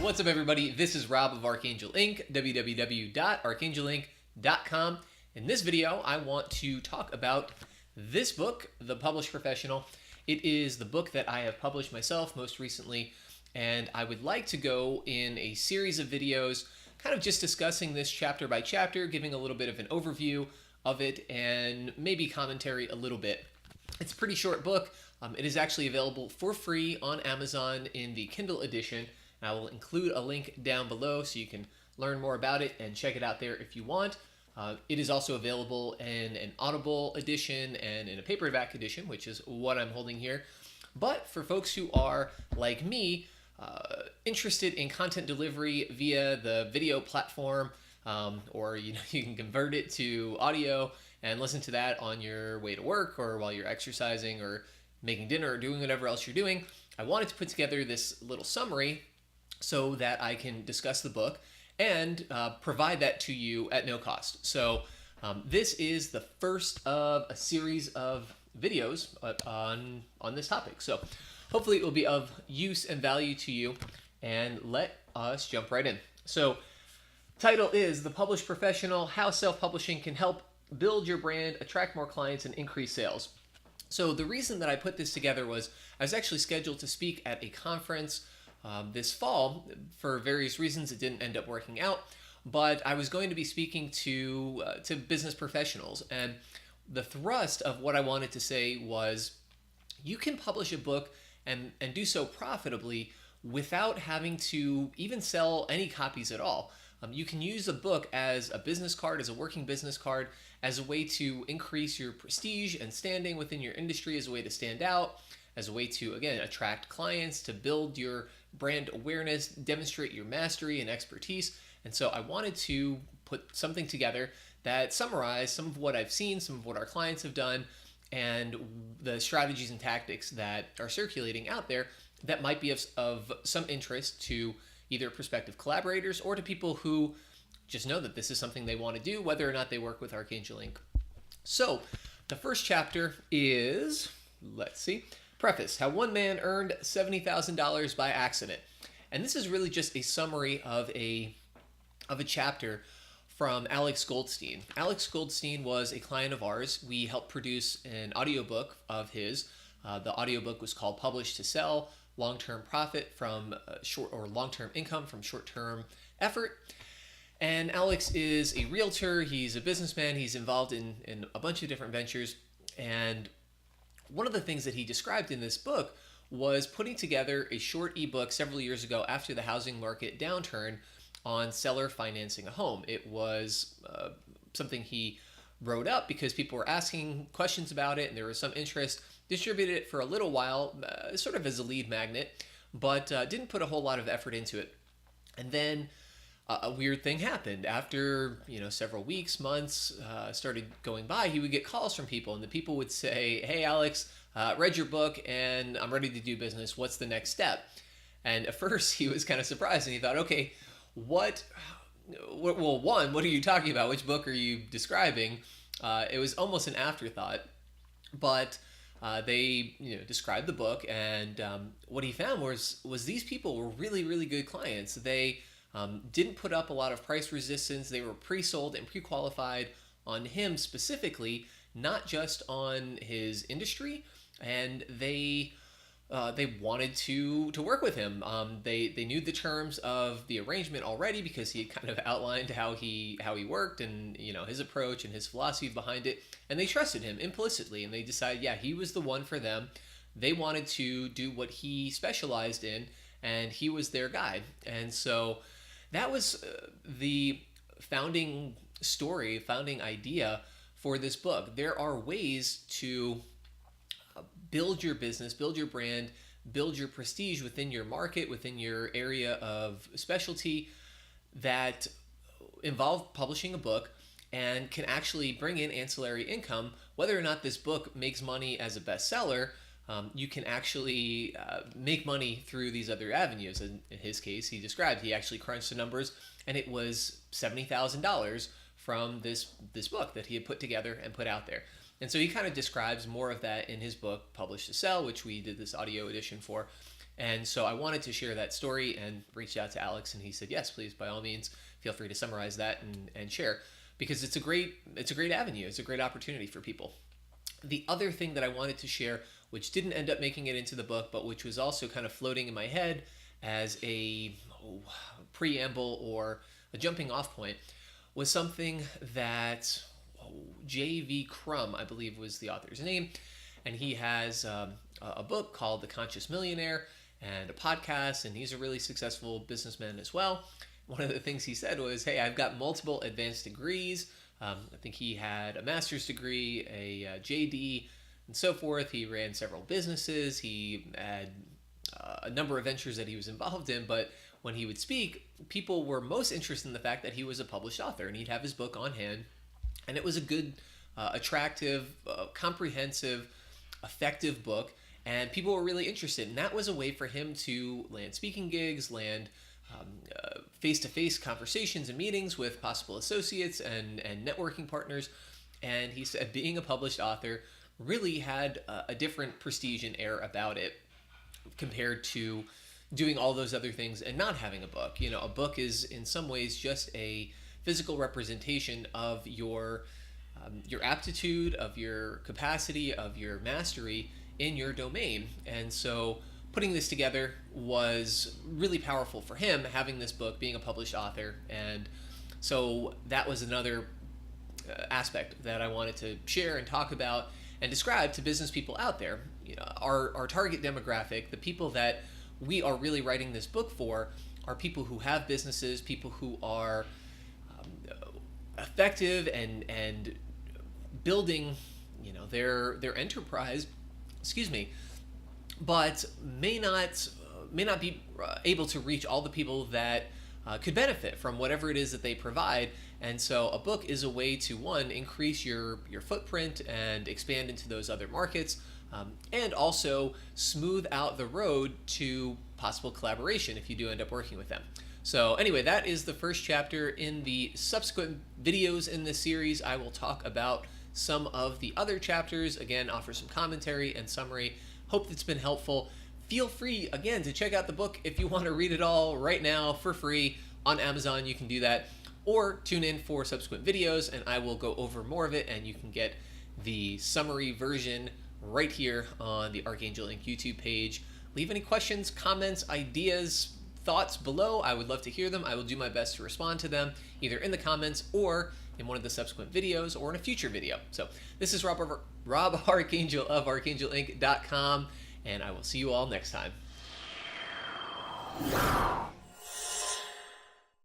What's up, everybody? This is Rob of Archangel Inc., www.archangelinc.com. In this video, I want to talk about this book, The Published Professional. It is the book that I have published myself most recently, and I would like to go in a series of videos kind of just discussing this chapter by chapter, giving a little bit of an overview of it, and maybe commentary a little bit. It's a pretty short book. It is actually available for free on Amazon in the Kindle edition. I will include a link down below so you can learn more about it and check it out there if you want. It is also available in an Audible edition and in a paperback edition, which is what I'm holding here. But for folks who are, like me, interested in content delivery via the video platform, or you can convert it to audio and listen to that on your way to work or while you're exercising or making dinner or doing whatever else you're doing, I wanted to put together this little summary so that I can discuss the book and provide that to you at no cost. So this is the first of a series of videos on this topic. So hopefully it will be of use and value to you, and let us jump right in. So title is The Published Professional: How Self-Publishing Can Help Build Your Brand, Attract More Clients, and Increase Sales. So the reason that I put this together was I was actually scheduled to speak at a conference this fall. For various reasons, it didn't end up working out, but I was going to be speaking to business professionals, and the thrust of what I wanted to say was you can publish a book and do so profitably without having to even sell any copies at all. You can use a book as a business card, as a working business card, as a way to increase your prestige and standing within your industry, as a way to stand out, as a way to, again, attract clients, to build your brand awareness, demonstrate your mastery and expertise. And so I wanted to put something together that summarized some of what I've seen, some of what our clients have done, and the strategies and tactics that are circulating out there that might be of some interest to either prospective collaborators or to people who just know that this is something they want to do, whether or not they work with Archangel Inc. So the first chapter is, let's see, Preface: How One Man Earned $70,000 by Accident. And this is really just a summary of a chapter from Alex Goldstein. Alex Goldstein was a client of ours. We helped produce an audiobook of his. The audiobook was called Publish to Sell: Long-Term Profit from long-term income from short-term effort. And Alex is a realtor. He's a businessman. He's involved in a bunch of different ventures. And one of the things that he described in this book was putting together a short ebook several years ago after the housing market downturn on seller financing a home. It was something he wrote up because people were asking questions about it and there was some interest. Distributed it for a little while, sort of as a lead magnet, but didn't put a whole lot of effort into it. And then a weird thing happened. After several weeks, months started going by, he would get calls from people, and the people would say, "Hey, Alex, read your book and I'm ready to do business. What's the next step?" And at first he was kind of surprised, and he thought, okay, what are you talking about? Which book are you describing? It was almost an afterthought, but they described the book, and what he found was these people were really, really good clients. They didn't put up a lot of price resistance. They were pre-sold and pre-qualified on him specifically, not just on his industry, and they wanted to work with him. They knew the terms of the arrangement already because he had kind of outlined how he worked and his approach and his philosophy behind it, and they trusted him implicitly, and they decided, yeah, he was the one for them. They wanted to do what he specialized in, and he was their guide. And so that was the founding idea for this book. There are ways to build your business, build your brand, build your prestige within your market, within your area of specialty, that involve publishing a book and can actually bring in ancillary income. Whether or not this book makes money as a bestseller, you can actually make money through these other avenues. In his case, he described, he actually crunched the numbers, and it was $70,000 from this book that he had put together and put out there. And so he kind of describes more of that in his book, Publish to Sell, which we did this audio edition for. And so I wanted to share that story and reached out to Alex, and he said, yes, please, by all means, feel free to summarize that and share, because it's a great avenue. It's a great opportunity for people. The other thing that I wanted to share, which didn't end up making it into the book, but which was also kind of floating in my head as a preamble or a jumping off point, was something that J.V. Crum, I believe was the author's name, and he has a book called The Conscious Millionaire and a podcast, and he's a really successful businessman as well. One of the things he said was, hey, I've got multiple advanced degrees. I think he had a master's degree, a JD, and so forth. He ran several businesses. He had a number of ventures that he was involved in, but when he would speak, people were most interested in the fact that he was a published author, and he'd have his book on hand, and it was a good, attractive, comprehensive, effective book, and people were really interested, and that was a way for him to land speaking gigs, land face-to-face conversations and meetings with possible associates and networking partners. And he said being a published author really had a different prestige and air about it compared to doing all those other things and not having a book. You know, a book is in some ways just a physical representation of your aptitude, of your capacity, of your mastery in your domain. And so putting this together was really powerful for him, having this book, being a published author. And so that was another aspect that I wanted to share and talk about and describe to business people out there. You know, our target demographic, the people that we are really writing this book for, are people who have businesses, people who are effective and building, you know, their enterprise, but may not be able to reach all the people that could benefit from whatever it is that they provide. And so a book is a way to, one, increase your footprint and expand into those other markets, and also smooth out the road to possible collaboration if you do end up working with them. So anyway, that is the first chapter. In the subsequent videos in this series, I will talk about some of the other chapters, again, offer some commentary and summary. Hope that's been helpful. Feel free, again, to check out the book if you want to read it all right now for free on Amazon. You can do that, or tune in for subsequent videos and I will go over more of it, and you can get the summary version right here on the Archangel Inc. YouTube page. Leave any questions, comments, ideas, thoughts below. I would love to hear them. I will do my best to respond to them either in the comments or in one of the subsequent videos or in a future video. So this is Rob Archangel of archangelinc.com, and I will see you all next time.